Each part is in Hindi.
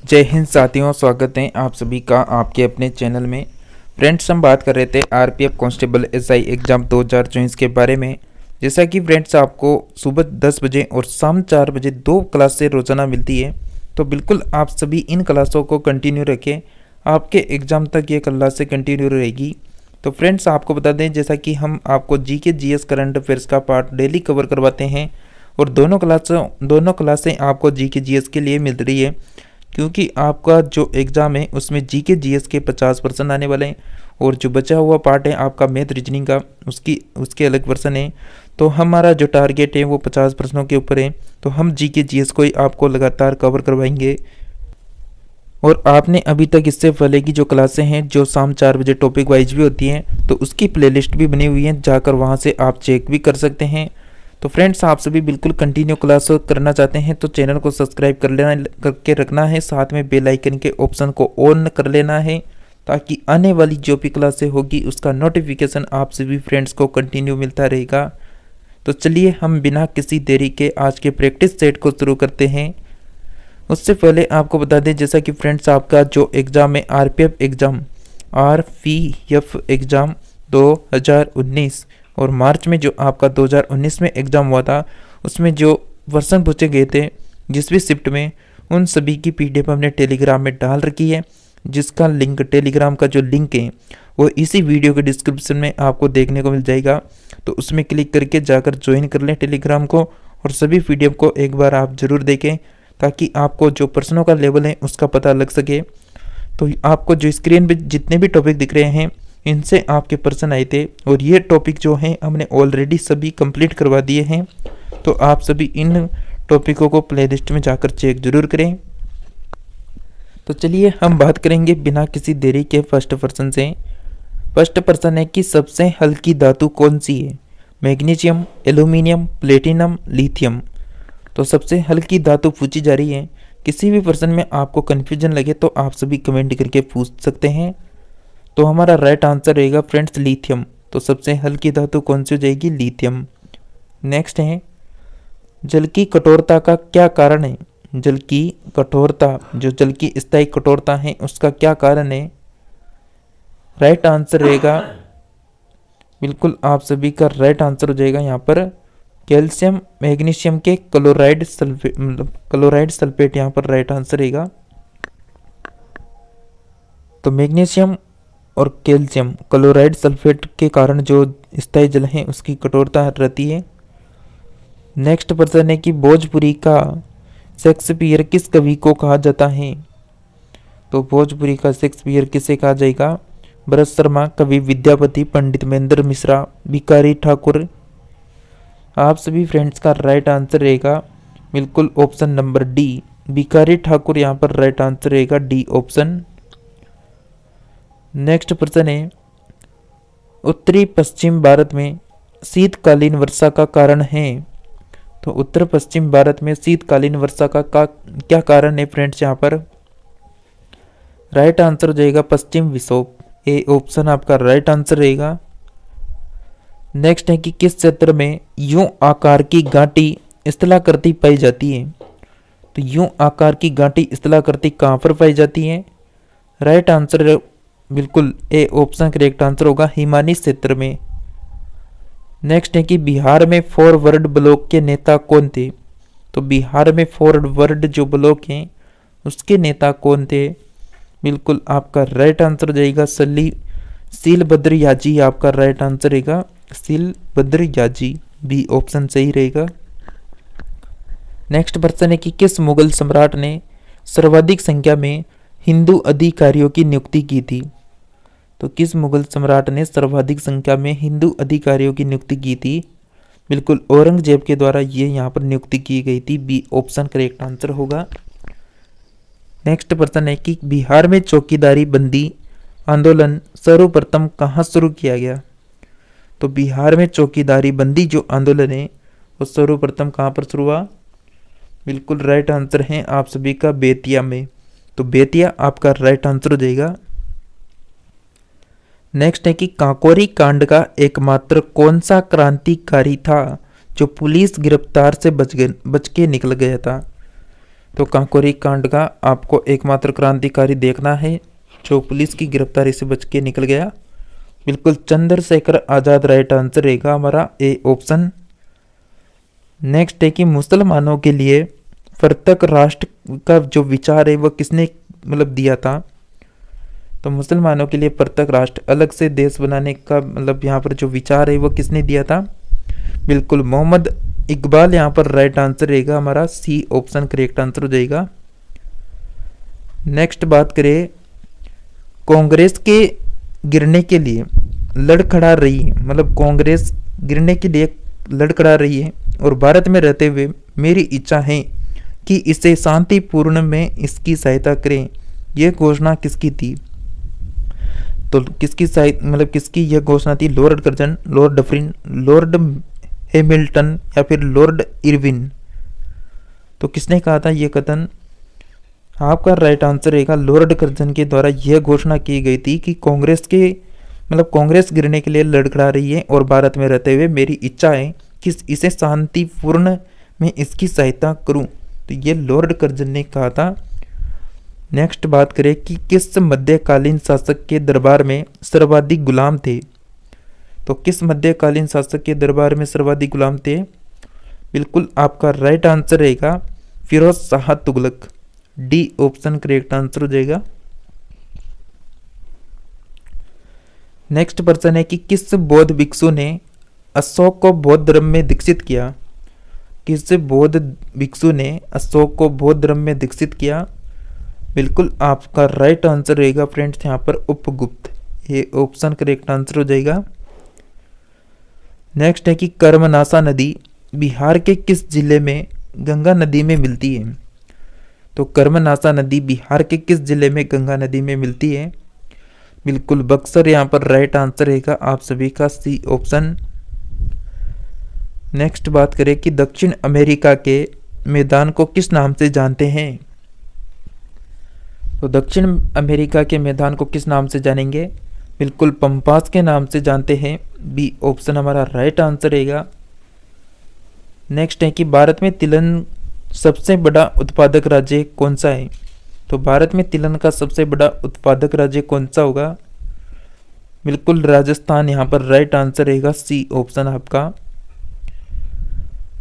जय हिंद साथियों, स्वागत है आप सभी का आपके अपने चैनल में। फ्रेंड्स, हम बात कर रहे थे आरपीएफ कांस्टेबल एसआई एग्ज़ाम 2024 के बारे में। जैसा कि फ्रेंड्स आपको सुबह 10 बजे और शाम 4 बजे 2 क्लासें रोज़ाना मिलती है, तो बिल्कुल आप सभी इन क्लासों को कंटिन्यू रखें। आपके एग्ज़ाम तक ये क्लासें कंटिन्यू रहेगी। तो फ्रेंड्स, आपको बता दें, जैसा कि हम आपको जीके जीएस करंट अफेयर्स का पार्ट डेली कवर करवाते हैं और दोनों क्लासें आपको जीके जीएस के लिए मिल रही है, क्योंकि आपका जो एग्ज़ाम है उसमें जीके जीएस के 50% आने वाले हैं और जो बचा हुआ पार्ट है आपका मैथ रीजनिंग का, उसके अलग वर्सन है। तो हमारा जो टारगेट है वो 50 प्रश्नों के ऊपर है। तो हम जीके जीएस को ही आपको लगातार कवर करवाएंगे। और आपने अभी तक इससे पहले की जो क्लासें हैं जो शाम 4 बजे टॉपिक वाइज भी होती हैं, तो उसकी प्लेलिस्ट भी बनी हुई है, जाकर वहाँ से आप चेक भी कर सकते हैं। तो फ्रेंड्स, आप सभी बिल्कुल कंटिन्यू क्लास करना चाहते हैं तो चैनल को सब्सक्राइब करके रखना है, साथ में बेल आइकन के ऑप्शन को ऑन कर लेना है, ताकि आने वाली जो भी क्लासें होगी उसका नोटिफिकेशन आप सभी फ्रेंड्स को कंटिन्यू मिलता रहेगा। तो चलिए हम बिना किसी देरी के आज के प्रैक्टिस सेट को शुरू करते हैं। उससे पहले आपको बता दें, जैसा कि फ्रेंड्स आपका जो एग्ज़ाम है आरपीएफ एग्ज़ाम 2019 और मार्च में जो आपका 2019 में एग्ज़ाम हुआ था, उसमें जो वर्सन पूछे गए थे जिस भी शिफ्ट में, उन सभी की पीडीएफ हमने टेलीग्राम में डाल रखी है, जिसका लिंक, टेलीग्राम का जो लिंक है वो इसी वीडियो के डिस्क्रिप्शन में आपको देखने को मिल जाएगा। तो उसमें क्लिक करके जाकर ज्वाइन कर लें टेलीग्राम को और सभी पीडीएफ को एक बार आप ज़रूर देखें, ताकि आपको जो प्रश्नों का लेवल है उसका पता लग सके। तो आपको जो स्क्रीन पे जितने भी टॉपिक दिख रहे हैं, इनसे आपके प्रश्न आए थे और ये टॉपिक जो हैं हमने ऑलरेडी सभी कंप्लीट करवा दिए हैं। तो आप सभी इन टॉपिकों को प्लेलिस्ट में जाकर चेक जरूर करें। तो चलिए हम बात करेंगे बिना किसी देरी के फर्स्ट प्रश्न से। फर्स्ट प्रश्न है कि सबसे हल्की धातु कौन सी है? Magnesium, aluminium, platinum, lithium. तो सबसे हल्की धातु पूछी जा रही है। किसी भी प्रश्न में आपको कन्फ्यूजन लगे तो आप सभी कमेंट करके पूछ सकते हैं। तो हमारा राइट आंसर रहेगा फ्रेंड्स लिथियम। तो सबसे हल्की धातु कौन सी हो जाएगी? लिथियम। नेक्स्ट है, जल की कठोरता का क्या कारण है? जल की कठोरता, जो जल की स्थायी कठोरता है, उसका क्या कारण है? राइट आंसर रहेगा, बिल्कुल आप सभी का राइट आंसर हो जाएगा यहाँ पर कैल्शियम मैग्नीशियम के क्लोराइड सल्फेट यहाँ पर राइट आंसर रहेगा। तो मैग्नीशियम और कैल्शियम क्लोराइड सल्फेट के कारण जो स्थायी जल है उसकी कठोरता रहती है। नेक्स्ट प्रश्न है कि भोजपुरी का शेक्सपियर किस कवि को कहा जाता है? तो भोजपुरी का शेक्सपियर किसे कहा जाएगा? भरत शर्मा, कवि विद्यापति, पंडित महेंद्र मिश्रा, भिखारी ठाकुर। आप सभी फ्रेंड्स का राइट आंसर रहेगा बिल्कुल option number D, Bhikhari Thakur यहाँ पर राइट आंसर रहेगा, डी ऑप्शन। नेक्स्ट प्रश्न है, उत्तरी पश्चिम भारत में शीतकालीन वर्षा का कारण है? तो उत्तर पश्चिम भारत में शीतकालीन वर्षा का क्या कारण है फ्रेंड्स? यहाँ पर राइट आंसर हो जाएगा पश्चिम विक्षोभ, ए ऑप्शन आपका राइट आंसर रहेगा। नेक्स्ट है कि किस क्षेत्र में यूं आकार की गांठी स्थलाकृति पाई जाती है? तो यूं आकार की गांठी स्थलाकृति कहाँ पर पाई जाती है? राइट आंसर बिल्कुल ए ऑप्शन करेक्ट आंसर होगा, हिमानी क्षेत्र में। नेक्स्ट है कि बिहार में फॉरवर्ड ब्लॉक के नेता कौन थे? तो बिहार में फॉरवर्ड जो ब्लॉक हैं उसके नेता कौन थे? बिल्कुल आपका राइट आंसर हो जाएगा सीलभद्र याजी, आपका राइट आंसर रहेगा सीलभद्र याजी, बी ऑप्शन सही रहेगा। नेक्स्ट प्रश्न है कि किस मुगल सम्राट ने सर्वाधिक संख्या में हिंदू अधिकारियों की नियुक्ति की थी? तो किस मुगल सम्राट ने सर्वाधिक संख्या में हिंदू अधिकारियों की नियुक्ति की थी? बिल्कुल औरंगजेब के द्वारा ये यहाँ पर नियुक्ति की गई थी, बी ऑप्शन करेक्ट आंसर होगा। नेक्स्ट प्रश्न है कि बिहार में चौकीदारी बंदी आंदोलन सर्वप्रथम कहाँ शुरू किया गया? तो बिहार में चौकीदारी बंदी जो आंदोलन है वो सर्वप्रथम कहाँ पर शुरू हुआ? बिल्कुल राइट आंसर है आप सभी का बेतिया में। तो बेतिया आपका राइट आंसर हो जाएगा। नेक्स्ट है कि काकोरी कांड का एकमात्र कौन सा क्रांतिकारी था जो पुलिस गिरफ्तार से बच के निकल गया था? तो काकोरी कांड का आपको एकमात्र क्रांतिकारी देखना है जो पुलिस की गिरफ्तारी से बच के निकल गया। बिल्कुल चंद्रशेखर आजाद राइट आंसर रहेगा हमारा ए ऑप्शन। नेक्स्ट है कि मुसलमानों के लिए पृथक राष्ट्र का जो विचार है वह किसने मतलब दिया था। तो मुसलमानों के लिए पृथक राष्ट्र, अलग से देश बनाने का मतलब यहाँ पर जो विचार है वह किसने दिया था। बिल्कुल मोहम्मद इकबाल यहाँ पर राइट आंसर रहेगा हमारा, सी ऑप्शन करेक्ट आंसर हो जाएगा। नेक्स्ट बात करें, कांग्रेस के गिरने के लिए लड़खड़ा रही है, मतलब कांग्रेस गिरने के लिए लड़खड़ा रही है और भारत में रहते हुए मेरी इच्छा है कि इसे शांतिपूर्ण में इसकी सहायता करें, यह घोषणा किसकी थी। तो किसकी मतलब किसकी यह घोषणा थी, Lord Curzon, Lord Dufferin, Lord Hamilton या फिर लॉर्ड इरविन। तो किसने कहा था यह कथन, आपका राइट आंसर रहेगा लॉर्ड कर्जन के द्वारा यह घोषणा की गई थी कि कांग्रेस के मतलब कांग्रेस गिरने के लिए लड़खड़ा रही है और भारत में रहते हुए मेरी इच्छा है कि इसे शांतिपूर्ण में इसकी सहायता करूं। तो ये लॉर्ड कर्जन ने कहा था। नेक्स्ट बात करें कि किस मध्यकालीन शासक के दरबार में सर्वाधिक गुलाम थे। तो किस मध्यकालीन शासक के दरबार में सर्वाधिक गुलाम थे। बिल्कुल आपका राइट आंसर रहेगा Firoz Shah Tughlaq, D option correct answer हो जाएगा। नेक्स्ट प्रश्न है कि किस बौद्ध भिक्षु ने अशोक को बौद्ध धर्म में दीक्षित किया। किस बौद्ध भिक्षु ने अशोक को बौद्ध धर्म में दीक्षित किया। बिल्कुल आपका राइट आंसर रहेगा फ्रेंड्स यहाँ पर उपगुप्त, ये ऑप्शन करेक्ट आंसर हो जाएगा। नेक्स्ट है कि कर्मनासा नदी बिहार के किस जिले में गंगा नदी में मिलती है। तो कर्मनासा नदी बिहार के किस जिले में गंगा नदी में मिलती है। बिल्कुल बक्सर यहाँ पर राइट आंसर रहेगा आप सभी का, सी ऑप्शन। नेक्स्ट बात करें कि दक्षिण अमेरिका के मैदान को किस नाम से जानते हैं। तो दक्षिण अमेरिका के मैदान को किस नाम से जानेंगे। बिल्कुल पंपास के नाम से जानते हैं, बी ऑप्शन हमारा राइट आंसर रहेगा। नेक्स्ट है कि भारत में तिलहन सबसे बड़ा उत्पादक राज्य कौन सा है। तो भारत में तिलहन का सबसे बड़ा उत्पादक राज्य कौन सा होगा। बिल्कुल राजस्थान यहाँ पर राइट आंसर रहेगा, सी ऑप्शन आपका।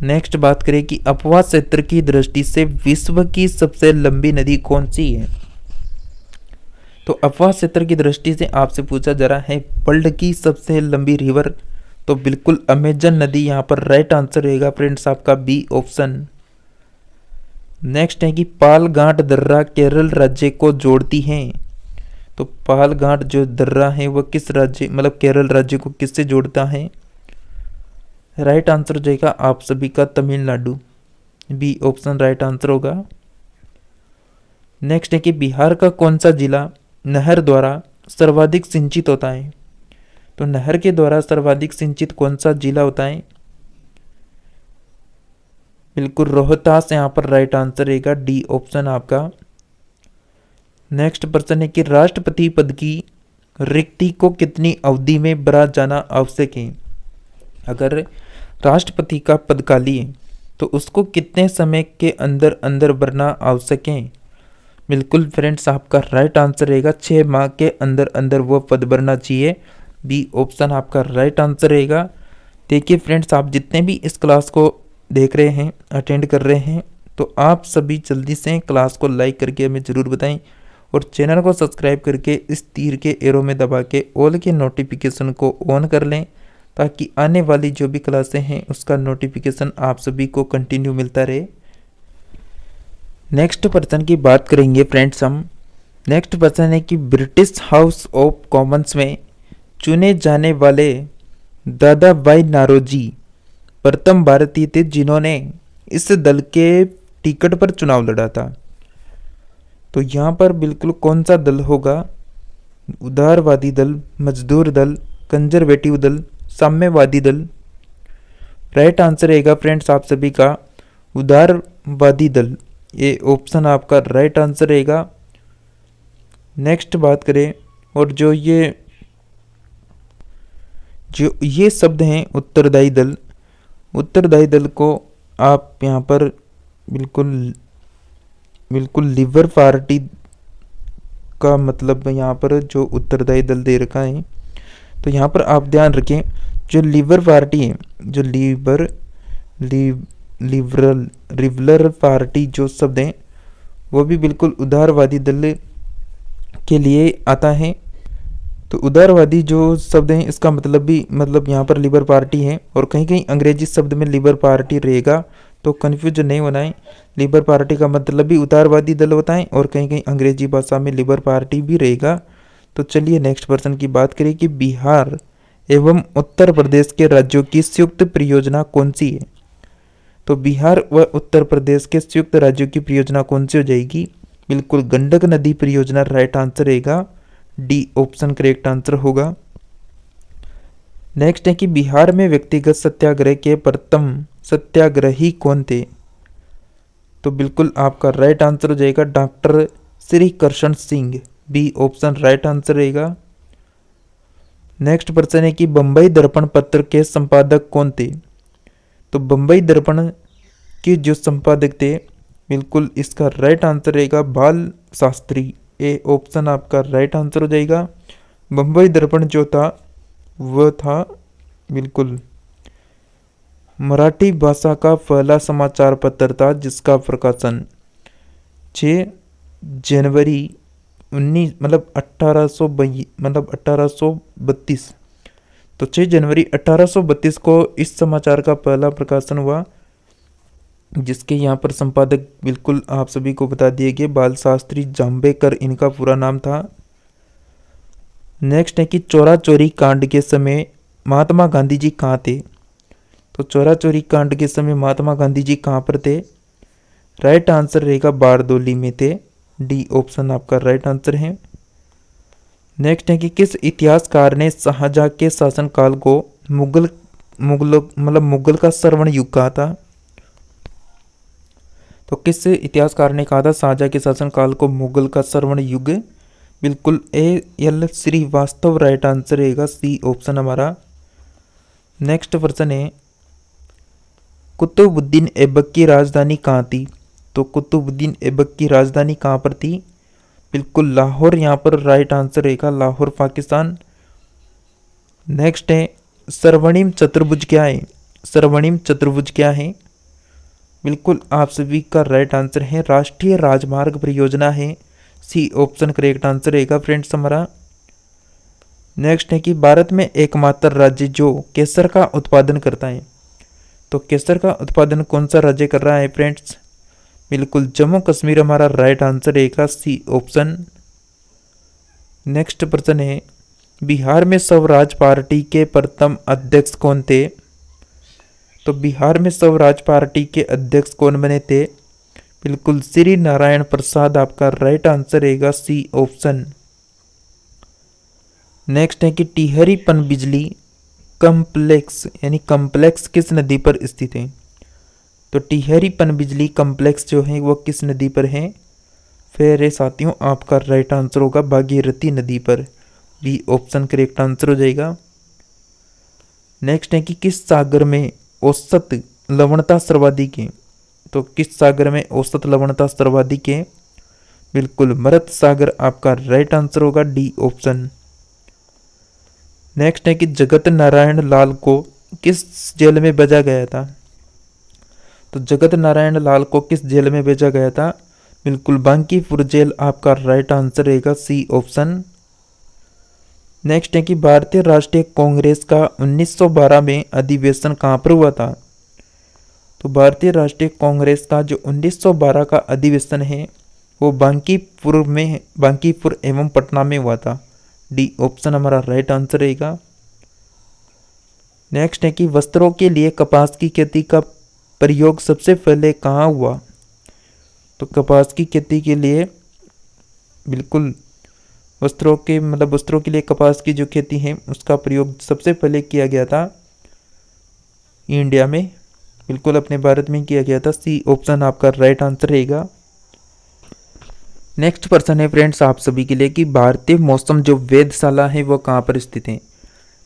नेक्स्ट बात करें कि अपवा क्षेत्र की दृष्टि से विश्व की सबसे लंबी नदी कौन सी है। तो अपवा क्षेत्र की दृष्टि से आपसे पूछा जा रहा है वर्ल्ड की सबसे लंबी रिवर, तो बिल्कुल अमेजन नदी यहाँ पर राइट आंसर रहेगा फ्रेंड्स आपका, बी ऑप्शन। नेक्स्ट है कि पालघाट दर्रा केरल राज्य को जोड़ती है। तो पालघाट जो दर्रा है वह किस राज्य मतलब केरल राज्य को किससे जोड़ता है। राइट आंसर हो जाएगा आप सभी का Tamil Nadu, B option right answer होगा। नेक्स्ट है कि बिहार का कौन सा जिला नहर द्वारा सर्वाधिक सिंचित होता है। तो नहर के द्वारा सर्वाधिक सिंचित कौन सा जिला होता है। बिल्कुल रोहतास यहाँ पर राइट आंसर रहेगा, डी ऑप्शन आपका। नेक्स्ट प्रश्न है कि राष्ट्रपति पद की रिक्ति को कितनी अवधि में भरा जाना आवश्यक है। अगर राष्ट्रपति का पद खाली है तो उसको कितने समय के अंदर अंदर भरना आवश्यक है। बिल्कुल फ्रेंड्स आपका राइट आंसर रहेगा 6 माह के अंदर अंदर वो पद भरना चाहिए, बी ऑप्शन आपका राइट आंसर रहेगा। देखिए फ्रेंड्स आप जितने भी इस क्लास को देख रहे हैं अटेंड कर रहे हैं तो आप सभी जल्दी से क्लास को लाइक करके हमें ज़रूर बताएं और चैनल को सब्सक्राइब करके इस तीर के एरो में दबा के ऑल के नोटिफिकेशन को ऑन कर लें ताकि आने वाली जो भी क्लासें हैं उसका नोटिफिकेशन आप सभी को कंटिन्यू मिलता रहे। नेक्स्ट प्रश्न की बात करेंगे फ्रेंड्स हम। नेक्स्ट प्रश्न है कि ब्रिटिश हाउस ऑफ कॉमन्स में चुने जाने वाले दादा भाई नारोजी प्रथम भारतीय थे जिन्होंने इस दल के टिकट पर चुनाव लड़ा था। तो यहाँ पर बिल्कुल कौन सा दल होगा। उदारवादी दल, मजदूर दल, कंजर्वेटिव दल, साम्यवादी दल। राइट आंसर रहेगा फ्रेंड्स आप सभी का उदारवादी दल, ये ऑप्शन आपका राइट आंसर रहेगा। नेक्स्ट बात करें और जो ये शब्द हैं उत्तरदायी दल, उत्तरदायी दल को आप यहाँ पर बिल्कुल बिल्कुल लिबर पार्टी का मतलब यहाँ पर जो उत्तरदायी दल दे रखा है, तो यहाँ पर आप ध्यान रखें, जो लिबर पार्टी है, जो लिबरल रिबलर पार्टी जो शब्द है वो भी बिल्कुल उदारवादी दल के लिए आता है। तो उदारवादी जो शब्द है इसका मतलब भी मतलब यहाँ पर लिबर पार्टी है, और कहीं कहीं अंग्रेजी शब्द में लिबर पार्टी रहेगा, तो कन्फ्यूजन नहीं होना है। लिबर पार्टी का मतलब भी उदारवादी दल होता है, और कहीं कहीं अंग्रेजी भाषा में लिबर पार्टी भी रहेगा। तो चलिए नेक्स्ट पर्सन की बात करें कि बिहार एवं उत्तर प्रदेश के राज्यों की संयुक्त परियोजना कौन सी है। तो बिहार व उत्तर प्रदेश के संयुक्त राज्यों की परियोजना कौन सी हो जाएगी? बिल्कुल गंडक नदी परियोजना राइट आंसर रहेगा, डी ऑप्शन करेक्ट आंसर होगा। नेक्स्ट है कि बिहार में व्यक्तिगत सत्याग्रह के प्रथम सत्याग्रही कौन थे? तो बिल्कुल आपका राइट आंसर हो जाएगा doctor Shri Krishna Singh, B option right answer रहेगा। नेक्स्ट प्रश्न है कि बंबई दर्पण पत्र के संपादक कौन थे? तो बंबई दर्पण के जो संपादक थे, बिल्कुल इसका राइट आंसर रहेगा बाल शास्त्री, ए ऑप्शन आपका राइट आंसर हो जाएगा। बंबई दर्पण जो था वह था बिल्कुल मराठी भाषा का पहला समाचार पत्र था, जिसका प्रकाशन 6 जनवरी 1832, तो 6 जनवरी 1832 को इस समाचार का पहला प्रकाशन हुआ, जिसके यहाँ पर संपादक बिल्कुल आप सभी को बता दिए गए बाल शास्त्री जाम्बेकर इनका पूरा नाम था। नेक्स्ट है कि चोरा चोरी कांड के समय महात्मा गांधी जी कहाँ थे? तो चोरा चोरी कांड के समय महात्मा गांधी जी कहाँ पर थे? राइट आंसर रहेगा बारदोली में थे, डी ऑप्शन आपका राइट आंसर है। नेक्स्ट है कि किस इतिहासकार ने शाहजहां के शासनकाल को मुगल का स्वर्ण युग कहा था? तो किस इतिहासकार ने कहा था शाहजहां के शासनकाल को मुगल का स्वर्ण युग? बिल्कुल एल श्रीवास्तव राइट आंसर रहेगा, सी ऑप्शन हमारा। नेक्स्ट प्रश्न है कुतुबुद्दीन ऐबक की राजधानी कहाँ थी? तो कुतुबुद्दीन ऐबक की राजधानी कहाँ पर थी? बिल्कुल लाहौर यहाँ पर राइट आंसर रहेगा, लाहौर पाकिस्तान। नेक्स्ट है स्वर्णिम चतुर्भुज क्या है? स्वर्णिम चतुर्भुज क्या है? बिल्कुल आप सभी का राइट आंसर है राष्ट्रीय राजमार्ग परियोजना है, सी ऑप्शन करेक्ट आंसर रहेगा फ्रेंड्स हमारा। नेक्स्ट है कि भारत में एकमात्र राज्य जो केसर का उत्पादन करता है, तो केसर का उत्पादन कौन सा राज्य कर रहा है फ्रेंड्स? बिल्कुल जम्मू कश्मीर हमारा राइट आंसर रहेगा, सी ऑप्शन। नेक्स्ट प्रश्न है बिहार में स्वराज पार्टी के प्रथम अध्यक्ष कौन थे? तो बिहार में स्वराज पार्टी के अध्यक्ष कौन बने थे? बिल्कुल श्री नारायण प्रसाद आपका राइट आंसर रहेगा, सी ऑप्शन। नेक्स्ट है कि टिहरी पनबिजली कम्प्लेक्स यानी कम्प्लेक्स किस नदी पर स्थित है? तो टिहरी पनबिजली कम्प्लेक्स जो है वो किस नदी पर है? फिर साथियों आपका राइट आंसर होगा भागीरथी नदी पर, बी ऑप्शन करेक्ट आंसर हो जाएगा। नेक्स्ट है कि किस सागर में औसत लवणता सर्वाधिक है? तो किस सागर में औसत लवणता सर्वाधिक है? बिल्कुल मृत सागर आपका राइट आंसर होगा, डी ऑप्शन। नेक्स्ट है कि जगत नारायण लाल को किस जेल में भेजा गया था? तो जगत नारायण लाल को किस जेल में भेजा गया था? बिल्कुल बांकीपुर जेल आपका राइट आंसर रहेगा, सी ऑप्शन। नेक्स्ट है कि भारतीय राष्ट्रीय कांग्रेस का 1912 में अधिवेशन कहाँ पर हुआ था? तो भारतीय राष्ट्रीय कांग्रेस का जो 1912 का अधिवेशन है वो बांकीपुर एवं पटना में हुआ था, डी ऑप्शन हमारा राइट आंसर रहेगा। नेक्स्ट है कि वस्त्रों के लिए कपास की खेती का प्रयोग सबसे पहले कहाँ हुआ? तो कपास की खेती के लिए बिल्कुल वस्त्रों के लिए कपास की जो खेती है उसका प्रयोग सबसे पहले किया गया था इंडिया में, बिल्कुल अपने भारत में किया गया था, सी ऑप्शन आपका राइट आंसर रहेगा। नेक्स्ट प्रश्न है फ्रेंड्स आप सभी के लिए कि भारतीय मौसम जो वेधशाला है वो कहाँ पर स्थित है?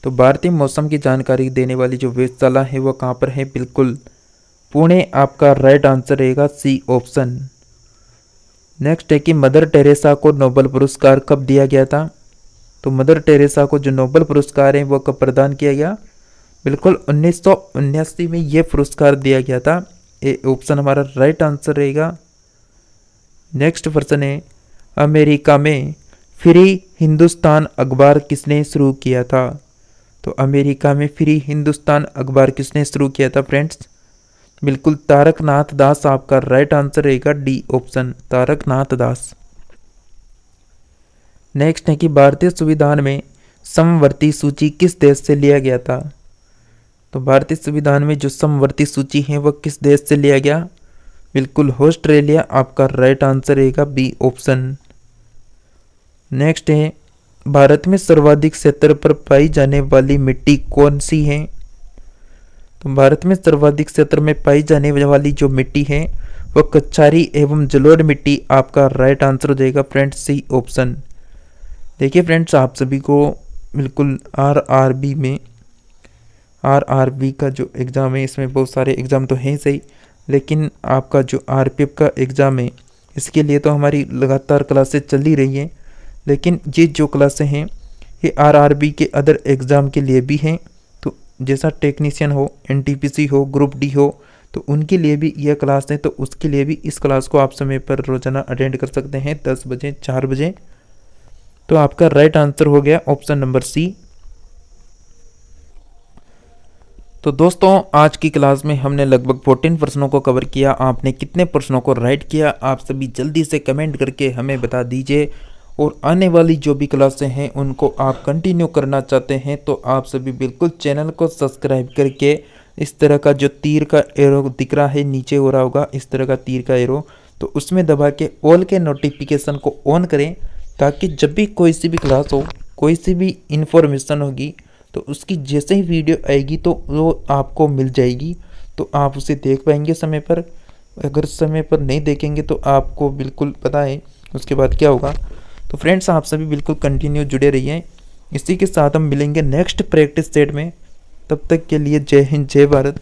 तो भारतीय मौसम की जानकारी देने वाली जो वेधशाला है वो कहाँ पर है? बिल्कुल पुणे आपका राइट आंसर रहेगा, सी ऑप्शन। नेक्स्ट है कि मदर टेरेसा को नोबेल पुरस्कार कब दिया गया था। तो मदर टेरेसा को जो नोबेल पुरस्कार है वो कब प्रदान किया गया, बिल्कुल 1979 में ये पुरस्कार दिया गया था। ये ऑप्शन हमारा राइट आंसर रहेगा। नेक्स्ट प्रश्न है, अमेरिका में फ्री हिंदुस्तान अखबार किसने शुरू किया था। तो अमेरिका में फ्री हिंदुस्तान अखबार किसने शुरू किया था फ्रेंड्स, बिल्कुल तारकनाथ दास आपका राइट आंसर रहेगा, डी ऑप्शन तारकनाथ दास। नेक्स्ट है कि भारतीय संविधान में समवर्ती सूची किस देश से लिया गया था। तो भारतीय संविधान में जो समवर्ती सूची है वह किस देश से लिया गया, बिल्कुल ऑस्ट्रेलिया आपका राइट आंसर रहेगा, बी ऑप्शन। नेक्स्ट है, भारत में सर्वाधिक क्षेत्र पर पाई जाने वाली मिट्टी कौन सी है। तो भारत में सर्वाधिक क्षेत्र में पाई जाने वाली जो मिट्टी है वह कच्छारी एवं जलोढ़ मिट्टी आपका राइट आंसर हो जाएगा फ्रेंड्स, सी ऑप्शन। देखिए फ्रेंड्स, आप सभी को बिल्कुल आरआरबी का जो एग्ज़ाम है इसमें बहुत सारे एग्ज़ाम तो हैं सही, लेकिन आपका जो आरपीएफ का एग्ज़ाम है इसके लिए तो हमारी लगातार क्लासेस चल ही रही हैं, लेकिन ये जो क्लासें हैं ये आरआरबी के अदर एग्ज़ाम के लिए भी हैं। तो जैसा टेक्नीशियन हो, एनटीपीसी हो, ग्रुप डी हो, तो उनके लिए भी यह क्लास है, तो उसके लिए भी इस क्लास को आप समय पर रोज़ाना अटेंड कर सकते हैं 10 बजे 4 बजे। तो आपका राइट आंसर हो गया ऑप्शन नंबर सी। तो दोस्तों, आज की क्लास में हमने लगभग 14 प्रश्नों को कवर किया। आपने कितने प्रश्नों को राइट किया आप सभी जल्दी से कमेंट करके हमें बता दीजिए। और आने वाली जो भी क्लासें हैं उनको आप कंटिन्यू करना चाहते हैं तो आप सभी बिल्कुल चैनल को सब्सक्राइब करके इस तरह का जो तीर का एरो दिख रहा है नीचे हो रहा होगा, इस तरह का तीर का एरो, तो उसमें दबा के ऑल के नोटिफिकेशन को ऑन करें, ताकि जब भी कोई सी भी क्लास हो, कोई सी भी इंफॉर्मेशन होगी, तो उसकी जैसे ही वीडियो आएगी तो वो आपको मिल जाएगी, तो आप उसे देख पाएंगे समय पर। अगर समय पर नहीं देखेंगे तो आपको बिल्कुल पता है उसके बाद क्या होगा। तो फ्रेंड्स, आप सभी बिल्कुल कंटिन्यू जुड़े रहिए। इसी के साथ हम मिलेंगे नेक्स्ट प्रैक्टिस सेट में। तब तक के लिए जय हिंद, जय भारत।